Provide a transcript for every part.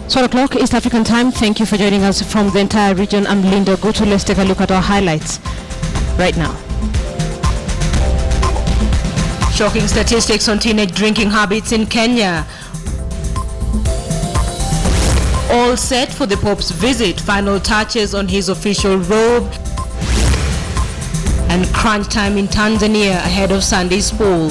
12 o'clock East African time. Thank you for joining us from the entire region. I'm Linda Gutu. Let's take a look at our highlights right now. Shocking statistics on teenage drinking habits in Kenya. All set for the Pope's visit. Final touches on his official robe. And crunch time in Tanzania ahead of Sunday's poll.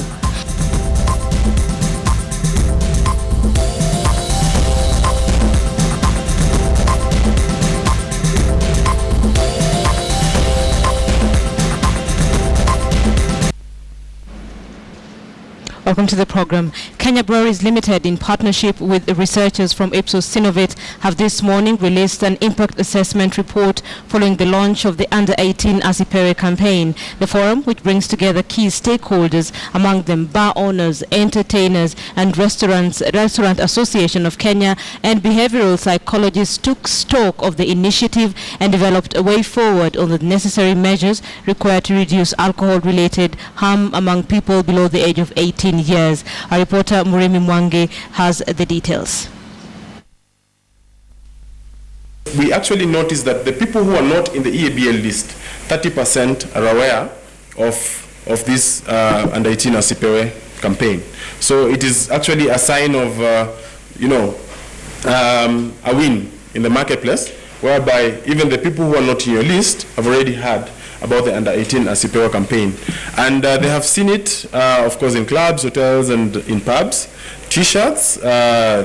Welcome to the program. Kenya Breweries Limited, in partnership with researchers from Ipsos Synovate, have this morning released an impact assessment report following the launch of the Under 18 Asipere campaign. The forum, which brings together key stakeholders, among them bar owners, entertainers, and Restaurant Association of Kenya and behavioral psychologists, took stock of the initiative and developed a way forward on the necessary measures required to reduce alcohol-related harm among people below the age of 18 years. Our reporter Muremi Mwangi has the details. We actually noticed that the people who are not in the EABL list, 30% are aware of this Under 18 Asipere campaign. So it is actually a sign of, a win in the marketplace, whereby even the people who are not in your list have already heard about the Under 18 Asipere campaign. And they have seen it, of course, in clubs, hotels, and in pubs. T-shirts, the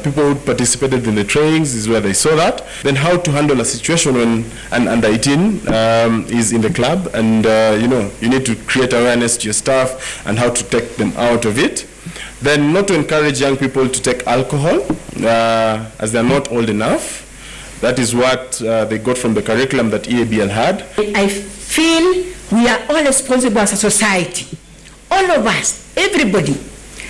people who participated in the trainings is where they saw that. Then how to handle a situation when an Under 18 is in the club, and you need to create awareness to your staff and how to take them out of it. Then not to encourage young people to take alcohol, as they're not old enough. That is what they got from the curriculum that EABL had. I feel we are all responsible as a society. All of us, everybody,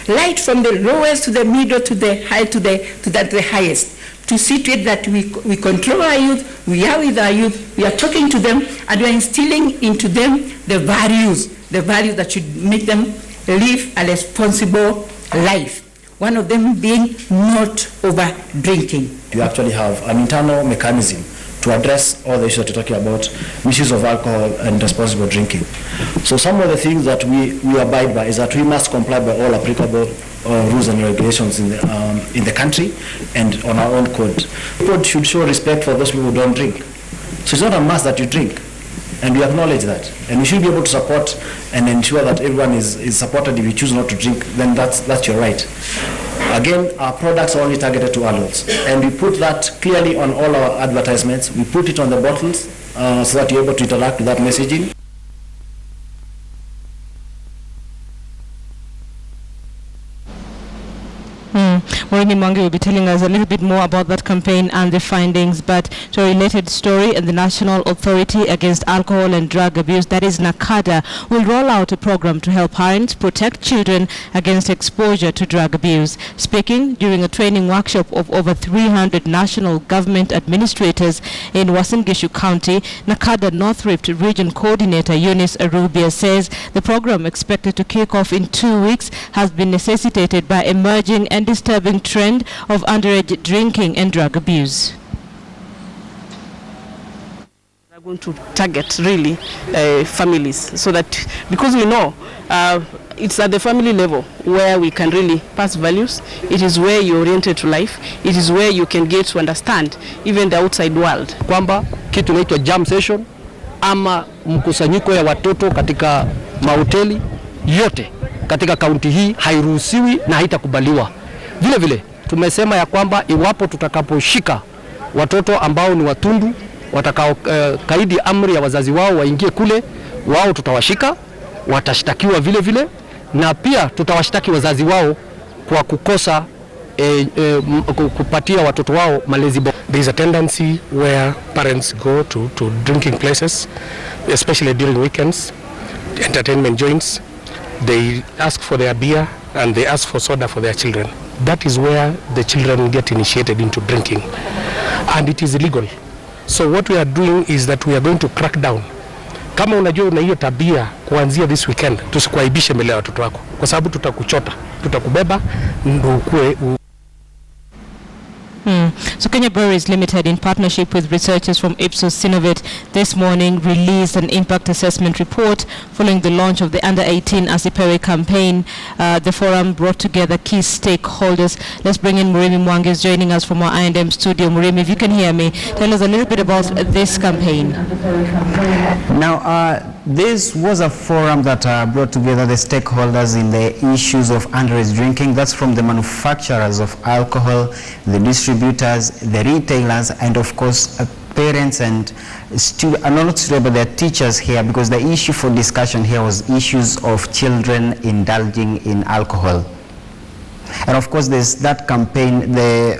right from the lowest to the middle to the high to the highest, to see to it that we control our youth, we are with our youth, we are talking to them, and we are instilling into them the values that should make them live a responsible life. One of them being not over drinking. We actually have an internal mechanism to address all the issues that you're talking about, misuse of alcohol and responsible drinking. So some of the things that we abide by is that we must comply by all applicable rules and regulations in the country and on our own code. Code should show respect for those people who don't drink. So it's not a must that you drink, and we acknowledge that. And we should be able to support and ensure that everyone is supported. If you choose not to drink, then that's your right. Again, our products are only targeted to adults, and we put that clearly on all our advertisements. We put it on the bottles so that you're able to interact with that messaging. Muremi Mwangi will be telling us a little bit more about that campaign and the findings. But to a related story, and the National Authority Against Alcohol and Drug Abuse, that is NACADA, will roll out a program to help parents protect children against exposure to drug abuse. Speaking during a training workshop of over 300 national government administrators in Uasin Gishu County, NACADA North Rift Region Coordinator Eunice Arubia says the program, expected to kick off in 2 weeks, has been necessitated by emerging and disturbing trend of underage drinking and drug abuse. We are going to target really families, so that, because we know it's at the family level where we can really pass values. It is where you're oriented to life. It is where you can get to understand even the outside world. Kwamba kitu inaitwa jam session ama mkusanyiko ya watoto katika mahoteli yote katika kaunti hii hairuhusiwi na haitakubaliwa. Vile vile tumesema ya kwamba iwapo tutakaposhika watoto ambao ni watundu, watakao kaidi amri ya wazazi wao waingie kule, wao tutawashika, watashtakiwa vile vile, na pia tutawashtaki wazazi wao kwa kukosa kupatia watoto wao malezi bora. There is a tendency where parents go to drinking places, especially during weekends, entertainment joints. They ask for their beer and they ask for soda for their children. That is where the children get initiated into drinking, and it is illegal. So what we are doing is that we are going to crack down. Kama unajua una hiyo tabia, kuanzia this weekend tusikuaibishe mbele ya watoto wako, kwa sababu tutakuchota, tutakubeba ndio ukue. So Kenya Breweries Limited, in partnership with researchers from Ipsos Synovate, this morning released an impact assessment report following the launch of the Under-18 Asipere campaign. The forum brought together key stakeholders. Let's bring in Murimi Mwangi, joining us from our I&M studio. Murimi, if you can hear me, tell us a little bit about this campaign. Now, this was a forum that brought together the stakeholders in the issues of underage drinking. That's from the manufacturers of alcohol, the distributors, the retailers, and of course parents and not students, but their teachers here, because the issue for discussion here was issues of children indulging in alcohol. And of course, there's that campaign, the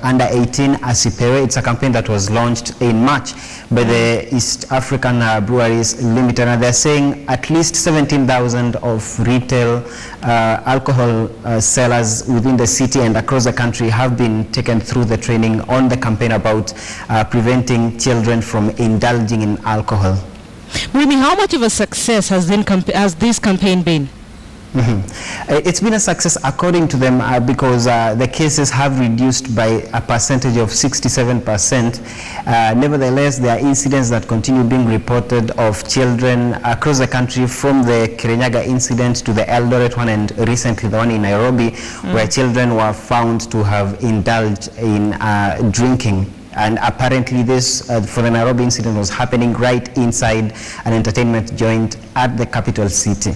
Under-18 Asipere. It's a campaign that was launched in March by the East African Breweries Limited, and they're saying at least 17,000 of retail alcohol sellers within the city and across the country have been taken through the training on the campaign about preventing children from indulging in alcohol. Murimi, how much of a success has this campaign been? It's been a success according to them because the cases have reduced by a percentage of 67%. Nevertheless, there are incidents that continue being reported of children across the country, from the Kirinyaga incident to the Eldoret one, and recently the one in Nairobi, where children were found to have indulged in drinking. And apparently this, for the Nairobi incident, was happening right inside an entertainment joint at the capital city.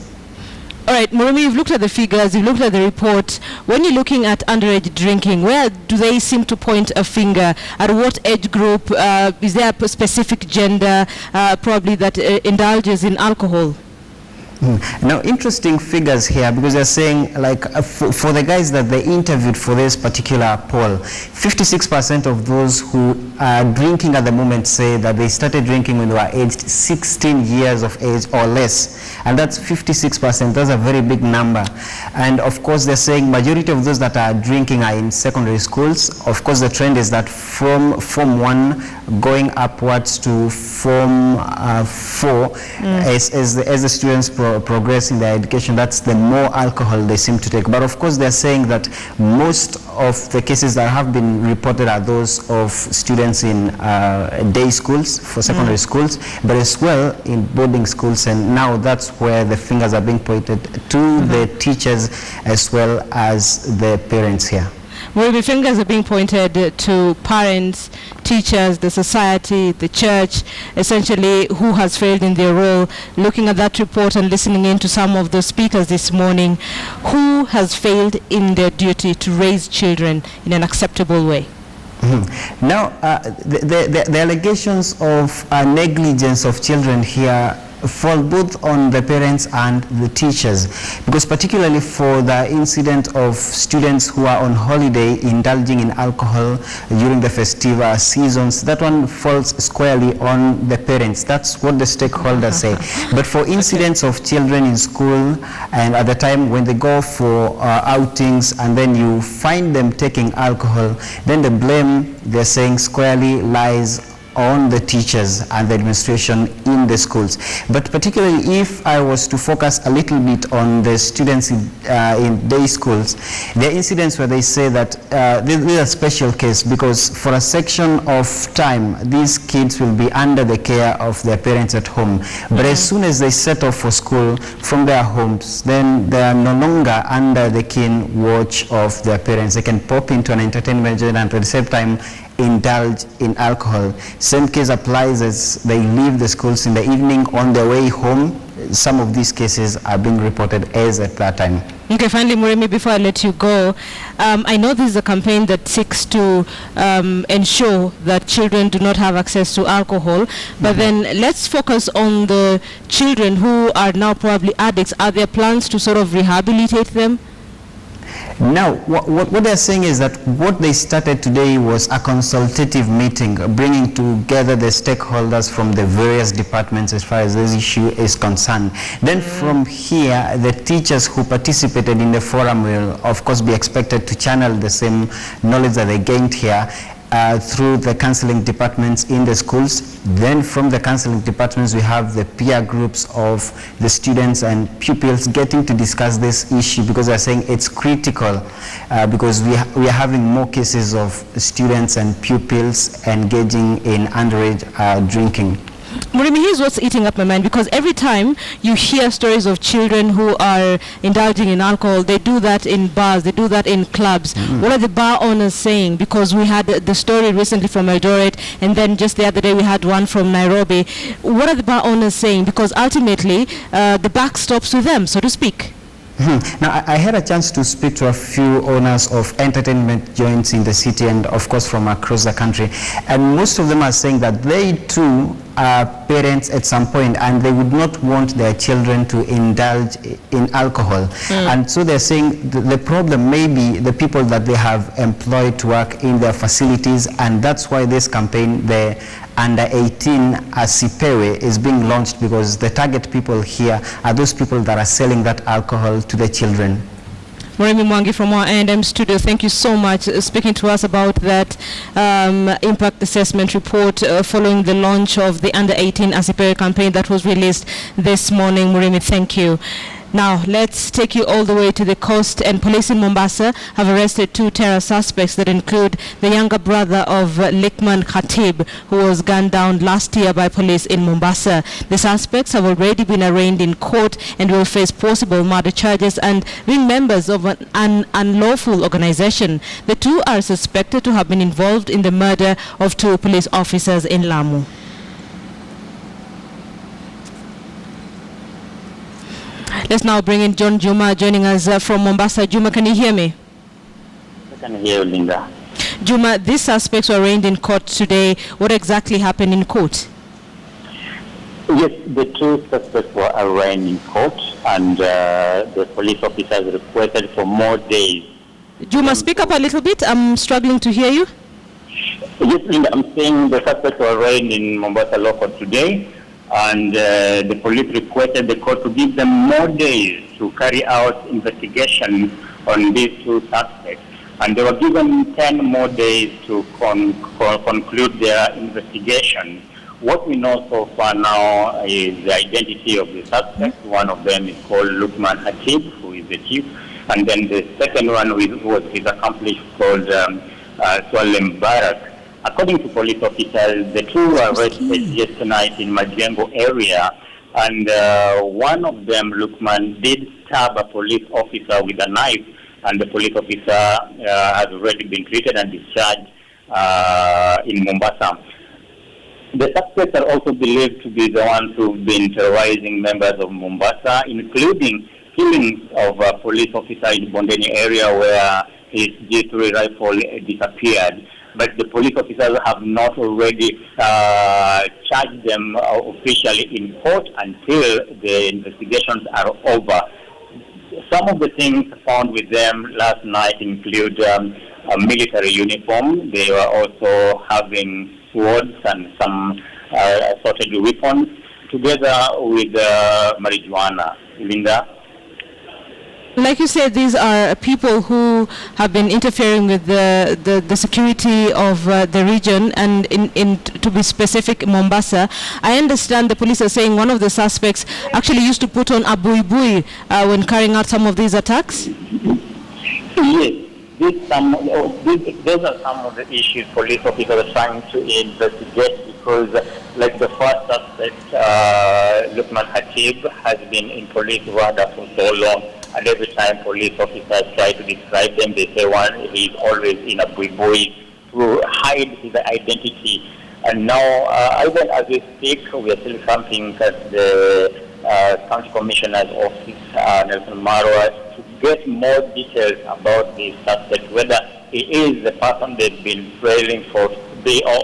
All right, Murimi, you've looked at the figures, you've looked at the report. When you're looking at underage drinking, where do they seem to point a finger? At what age group? Is there a specific gender probably that indulges in alcohol? Now, interesting figures here, because they're saying, like, for the guys that they interviewed for this particular poll, 56% of those who are drinking at the moment say that they started drinking when they were aged 16 years of age or less. And that's 56%. That's a very big number. And of course, they're saying majority of those that are drinking are in secondary schools. Of course, the trend is that from Form 1 going upwards to Form 4, as the students progress in their education, that's the more alcohol they seem to take. But of course, they're saying that most of the cases that have been reported are those of students in day schools, for secondary schools, but as well in boarding schools. And now that's where the fingers are being pointed to the teachers as well as the parents here. Well, the fingers are being pointed to parents, teachers, the society, the church, essentially who has failed in their role. Looking at that report and listening in to some of the speakers this morning, who has failed in their duty to raise children in an acceptable way? Now, the allegations of negligence of children here fall both on the parents and the teachers, because particularly for the incident of students who are on holiday indulging in alcohol during the festive seasons, that one falls squarely on the parents. That's what the stakeholders say. But for incidents of children in school and at the time when they go for outings and then you find them taking alcohol, then the blame, they're saying, squarely lies on the teachers and the administration in the schools. But particularly if I was to focus a little bit on the students in day schools, there are incidents where they say that this is a special case, because for a section of time these kids will be under the care of their parents at home. But as soon as they set off for school from their homes, then they are no longer under the keen watch of their parents. They can pop into an entertainment joint and at the same time indulge in alcohol. Same case applies as they leave the schools in the evening on their way home. Some of these cases are being reported as at that time. Okay, finally, Murimi, before I let you go, I know this is a campaign that seeks to ensure that children do not have access to alcohol, but then let's focus on the children who are now probably addicts. Are there plans to sort of rehabilitate them? Now, what they're saying is that what they started today was a consultative meeting, bringing together the stakeholders from the various departments as far as this issue is concerned. Then from here, the teachers who participated in the forum will, of course, be expected to channel the same knowledge that they gained here. through the counseling departments in the schools. Then from the counseling departments, we have the peer groups of the students and pupils getting to discuss this issue, because they're saying it's critical because we are having more cases of students and pupils engaging in underage drinking. Murimi, here's what's eating up my mind, because every time you hear stories of children who are indulging in alcohol, they do that in bars, they do that in clubs. What are the bar owners saying? Because we had the story recently from Eldoret, and then just the other day we had one from Nairobi. What are the bar owners saying? Because ultimately the buck stops with them, so to speak. Now, I had a chance to speak to a few owners of entertainment joints in the city and, of course, from across the country. And most of them are saying that they, too, are parents at some point, and they would not want their children to indulge in alcohol. And so they're saying the problem may be the people that they have employed to work in their facilities, and that's why this campaign, the Under 18 Asipewe, is being launched, because the target people here are those people that are selling that alcohol to the children. Murimi Mwangi from our A&M studio, thank you so much speaking to us about that impact assessment report following the launch of the Under 18 Asipewe campaign that was released this morning. Murimi, thank you. Now, let's take you all the way to the coast, and police in Mombasa have arrested 2 terror suspects that include the younger brother of Lekman Khatib, who was gunned down last year by police in Mombasa. The suspects have already been arraigned in court and will face possible murder charges and being members of an unlawful organization. The 2 are suspected to have been involved in the murder of 2 police officers in Lamu. Let's now bring in John Juma joining us from Mombasa. Juma, can you hear me? I can hear you, Linda. Juma, these suspects were arraigned in court today. What exactly happened in court? Yes, the 2 suspects were arraigned in court, and the police officers requested for more days. Juma, speak up a little bit. I'm struggling to hear you. Yes, Linda, I'm saying the suspects were arraigned in Mombasa law court today, and the police requested the court to give them more days to carry out investigation on these 2 suspects. And they were given 10 more days to conclude their investigation. What we know so far now is the identity of the suspects. One of them is called Lukman Hatib, who is the chief, and then the second one was his accomplice called Swalem Barak. According to police officers, the 2 were arrested yesterday night in Majengo area, and one of them, Lukman, did stab a police officer with a knife, and the police officer has already been treated and discharged in Mombasa. The suspects are also believed to be the ones who've been terrorizing members of Mombasa, including killings of a police officer in Bondeni area where his G3 rifle disappeared. But the police officers have not already charged them officially in court until the investigations are over. Some of the things found with them last night include a military uniform. They were also having swords and some assorted weapons, together with marijuana. Linda? Like you said, these are people who have been interfering with the security of the region, and to be specific, Mombasa. I understand the police are saying one of the suspects actually used to put on a buibui when carrying out some of these attacks? Yes. Those are some of the issues police officers are trying to investigate, because like the first suspect, Lukman Hatib, has been in police radar for so long, and every time police officers try to describe them, they say he's always in a buibui to hide his identity. And now, even as we speak, we are still camping at the County Commissioner's office, Nelson Marwa, to get more details about the suspect, whether he is the person they've been trailing for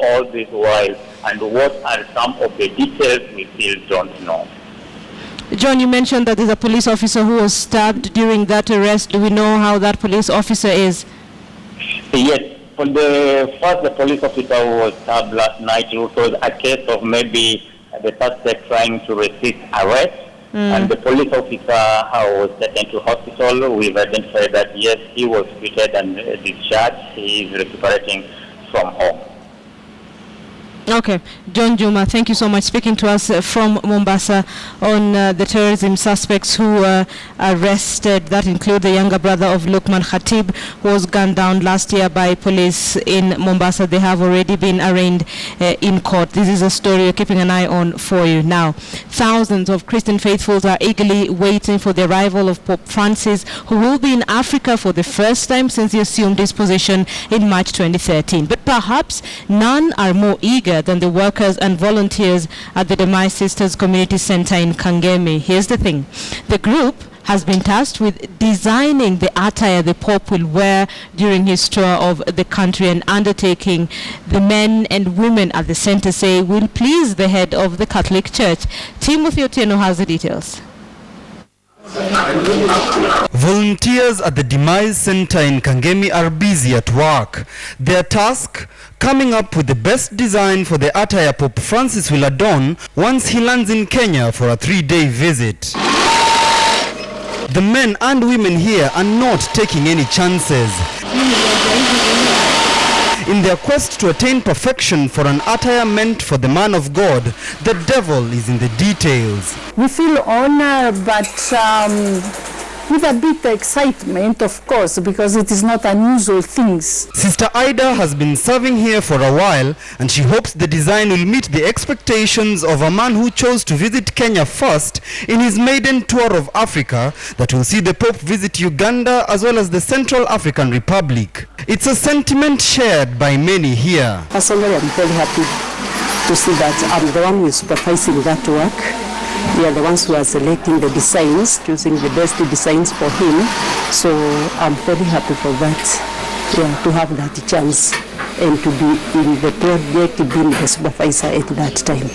all this while, and what are some of the details we still don't know. John, you mentioned that there's a police officer who was stabbed during that arrest. Do we know how that police officer is? Yes. For the police officer who was stabbed last night, it was a case of maybe the suspect trying to resist arrest. And the police officer was taken to hospital. We've identified that, yes, he was treated and discharged. He is recuperating from home. Okay, John Juma, thank you so much. Speaking to us from Mombasa on the terrorism suspects who were arrested. That include the younger brother of Lukman Khatib, who was gunned down last year by police in Mombasa. They have already been arraigned in court. This is a story we're keeping an eye on for you now. Thousands of Christian faithfuls are eagerly waiting for the arrival of Pope Francis, who will be in Africa for the first time since he assumed his position in March 2013. But perhaps none are more eager than the workers and volunteers at the Demise Sisters Community Center in Kangemi. Here's the thing. The group has been tasked with designing the attire the Pope will wear during his tour of the country, and undertaking the men and women at the center say will please the head of the Catholic Church. Timothy Otieno has the details. Volunteers at the Demise Center in Kangemi are busy at work. Their task, coming up with the best design for the attire Pope Francis will adorn once he lands in Kenya for a 3-day visit. The men and women here are not taking any chances. In their quest to attain perfection for an attire meant for the man of God, the devil is in the details. We feel honored, but with a bit of excitement, of course, because it is not unusual things. Sister Ida has been serving here for a while, and she hopes the design will meet the expectations of a man who chose to visit Kenya first in his maiden tour of Africa that will see the Pope visit Uganda as well as the Central African Republic. It's a sentiment shared by many here. Personally, I'm very happy to see that I'm the one who is supervising that work. We are the ones who are selecting the designs, choosing the best designs for him. So I'm very happy for that, to have that chance and to be in the project, being the supervisor at that time.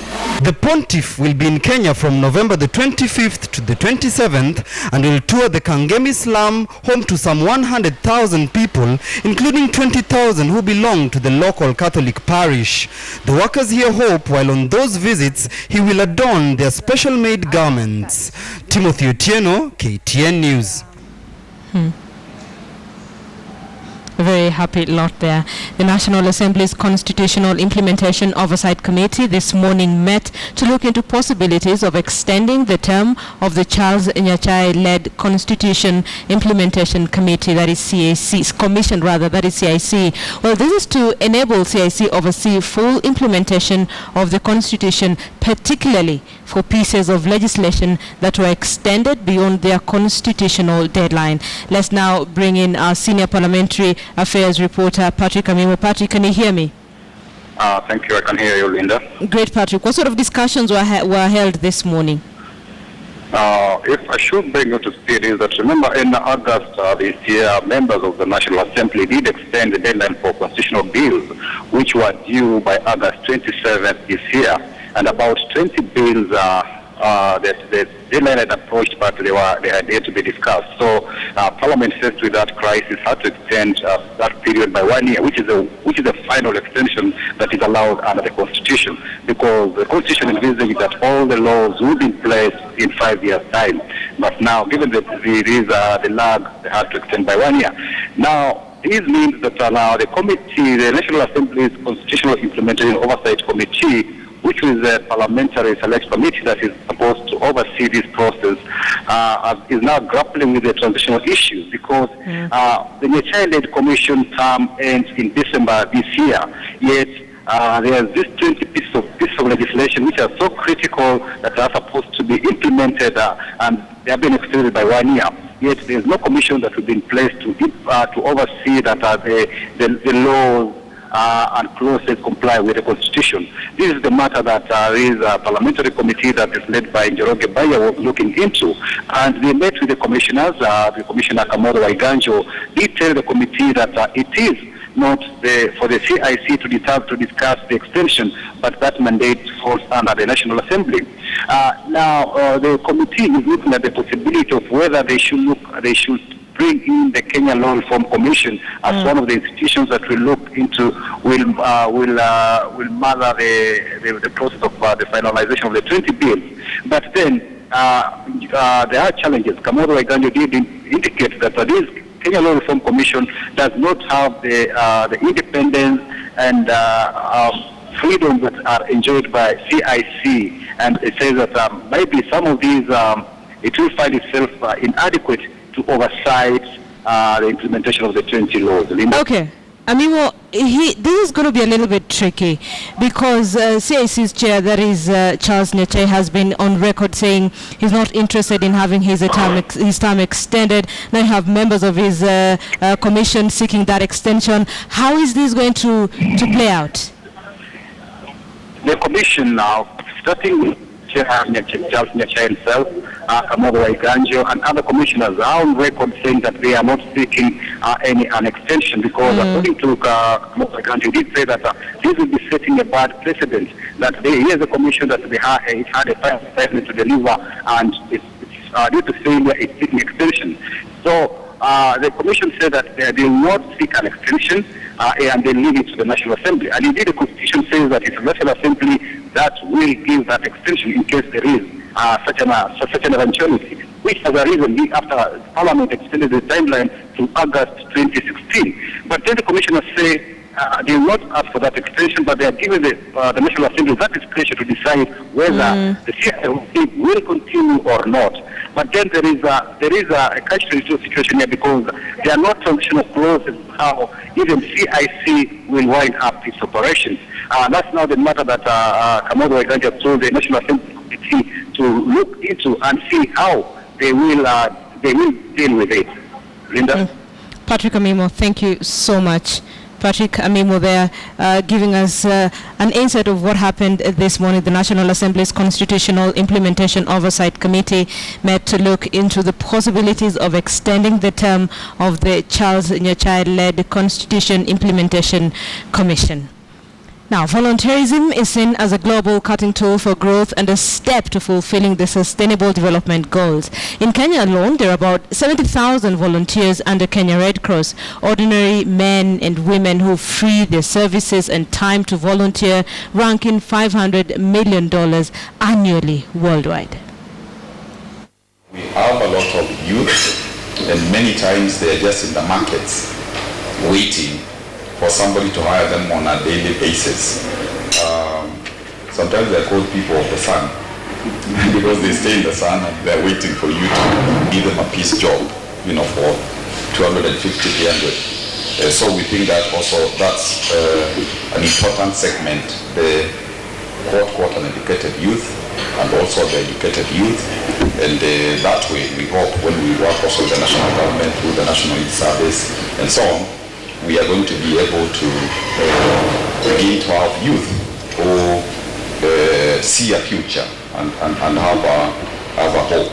The Pontiff will be in Kenya from November the 25th to the 27th and will tour the Kangemi slum, home to some 100,000 people, including 20,000 who belong to the local Catholic parish. The workers here hope while on those visits he will adorn their special-made garments. Timothy Otieno, KTN News. A very happy lot there. The National Assembly's Constitutional Implementation Oversight Committee this morning met to look into possibilities of extending the term of the Charles Nyachai-led Constitution Implementation Committee, that is CIC, Commission rather, that is CIC. Well, this is to enable CIC oversee full implementation of the Constitution, particularly for pieces of legislation that were extended beyond their constitutional deadline. Let's now bring in our senior parliamentary affairs reporter, Patrick Amimo. Patrick, can you hear me? Thank you. I can hear you, Linda. Great, Patrick. What sort of discussions were held this morning? If I should bring you to speed, is that remember in August this year, members of the National Assembly did extend the deadline for constitutional bills, which were due by August 27th this year, and about 20 bills the deadline had approached, but they had yet to be discussed. So Parliament, faced with that crisis, had to extend that period by 1 year, which is the final extension that is allowed under the Constitution, because the Constitution envisages that all the laws will be in place in 5 years' time. But now, given that there is the lag, they had to extend by 1 year. Now, this means that now the committee, the National Assembly's Constitutional Implementation Oversight Committee, which is a parliamentary select committee that is supposed to oversee this process, is now grappling with the transitional issues, because the Nyachai-led Commission term ends in December this year, yet there's this 20 pieces of legislation which are so critical that are supposed to be implemented, and they have been extended by 1 year. Yet there's no commission that will be in place to oversee that the laws and clauses comply with the Constitution. This is the matter that there is a parliamentary committee that is led by Njoroge Baya was looking into, and they met with the commissioners. The Commissioner Kamodo Waiganjo did tell the committee that it is not for the CIC to discuss the extension, but that mandate falls under the National Assembly. Now, the committee is looking at the possibility of whether they should bring in the Kenya Law Reform Commission as one of the institutions that will look into will mother the process of the finalization of the 20 bills. But then there are challenges. Kamodo Waiganjo did indicate that this Kenya Law Reform Commission does not have the independence and freedoms that are enjoyed by CIC, and it says that maybe some of these it will find itself inadequate to oversight the implementation of the 20 laws. Linda? Okay. Amimo, this is going to be a little bit tricky because CIC's chair, that is Charles Nyachae, has been on record saying he's not interested in having his term extended. Now you have members of his commission seeking that extension. How is this going to play out? The commission now, starting with Charles Nyachae himself, Kamodo Waiganjo, and other commissioners are on record saying that they are not seeking an extension because according to Kamodo Waiganjo, he did say that this will be setting a bad precedent, that here's a commission that it had a final statement to deliver, and it's due to failure, it's seeking extension. So the commission said that they will not seek an extension and they leave it to the National Assembly. And indeed, the Constitution says that it's the National Assembly that will give that extension in case there is such an eventuality, which as a reason after Parliament extended the timeline to August 2016. But then the commissioners say they will not ask for that extension, but they are giving the National Assembly that discretion to decide whether the CIC will continue or not. But then there is a catch-22 situation here because there are not transitional clauses how even CIC will wind up its operations. That's now the matter that Kamodo Waiganjo told the National Assembly Committee to look into and see how they will deal with it. Linda? Patrick Amimo, thank you so much. Patrick Amimo there giving us an insight of what happened this morning. The National Assembly's Constitutional Implementation Oversight Committee met to look into the possibilities of extending the term of the Charles Nyachae-led Constitution Implementation Commission. Now, volunteerism is seen as a global cutting tool for growth and a step to fulfilling the Sustainable Development Goals. In Kenya alone, there are about 70,000 volunteers under Kenya Red Cross, ordinary men and women who free their services and time to volunteer, ranking $500 million annually worldwide. We have a lot of youth, and many times they're just in the markets waiting for somebody to hire them on a daily basis. Sometimes they're called people of the sun because they stay in the sun and they're waiting for you to give them a piece job, for 250, 300. So we think that also that's an important segment, the quote uneducated youth and also the educated youth. And that way we hope when we work also with the national government, through the National Youth Service and so on, we are going to be able to begin to have youth who see a future and have a hope.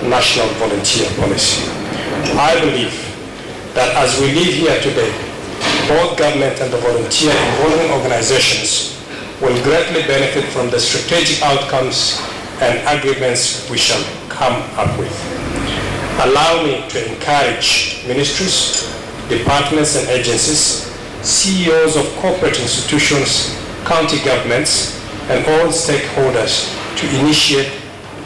National volunteer policy. I believe that as we live here today, both government and the volunteer involving organizations will greatly benefit from the strategic outcomes and agreements we shall come up with. Allow me to encourage ministries, departments and agencies, CEOs of corporate institutions, county governments, and all stakeholders to initiate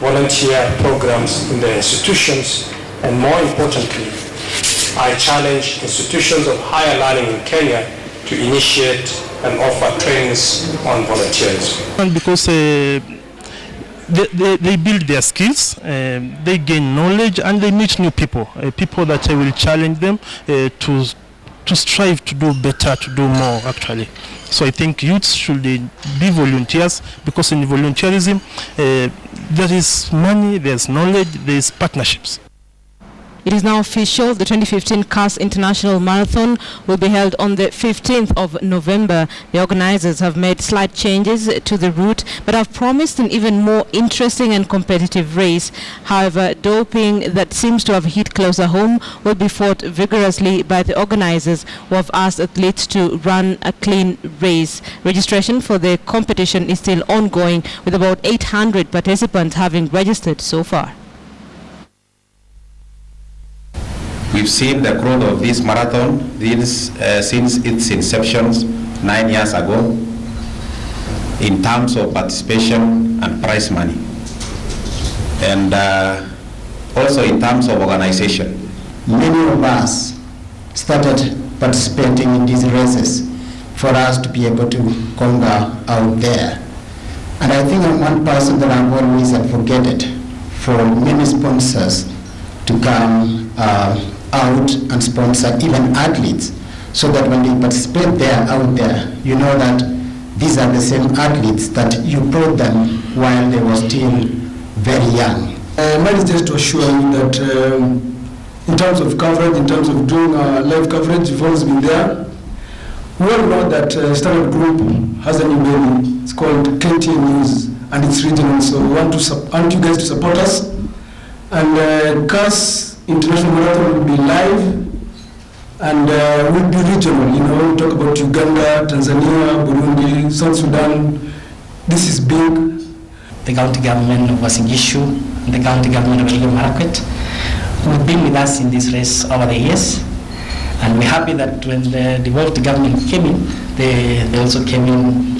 volunteer programs in their institutions, and more importantly, I challenge institutions of higher learning in Kenya to initiate and offer trainings on volunteerism. Because they build their skills, they gain knowledge, and they meet new people, people that will challenge them to strive to do better, to do more actually. So I think youths should be volunteers, because in volunteerism there is money, there's knowledge, there's partnerships. It is now official. The 2015 CAS International Marathon will be held on the 15th of November. The organizers have made slight changes to the route, but have promised an even more interesting and competitive race. However, doping that seems to have hit closer home will be fought vigorously by the organizers, who have asked athletes to run a clean race. Registration for the competition is still ongoing, with about 800 participants having registered so far. We've seen the growth of this marathon since its inception 9 years ago in terms of participation and prize money, and also in terms of organization. Many of us started participating in these races for us to be able to conquer out there. And I think I'm one person that I've always advocated for many sponsors to come out and sponsor even athletes, so that when they participate there, out there, you know that these are the same athletes that you brought them while they were still very young. Mine is just to assure you that in terms of coverage, in terms of doing live coverage, you've always been there. We all know that Standard Group has a new baby. It's called KTN News, and it's regional. So we want you guys to support us. And CAS International Marathon will be live, and will be regional. You know, we talk about Uganda, Tanzania, Burundi, South Sudan. This is big. The county government of Wasingishu and the county government of Elgeyo Marakwet have been with us in this race over the years. And we're happy that when the devolved government came in, they also came in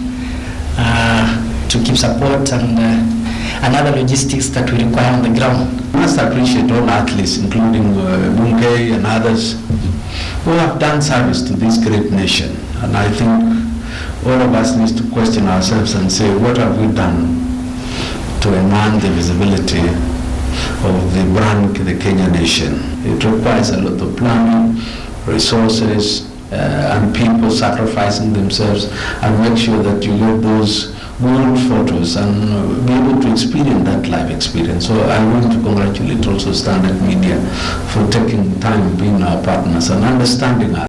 to keep support and other logistics that we require on the ground. I must appreciate all athletes, including Bunke and others, who have done service to this great nation. And I think all of us need to question ourselves and say, what have we done to enhance the visibility of the brand, the Kenya nation? It requires a lot of planning, resources, and people sacrificing themselves, and make sure that you get those good photos and be able to experience that live experience. So I want to congratulate also Standard Media for taking time being our partners and understanding us.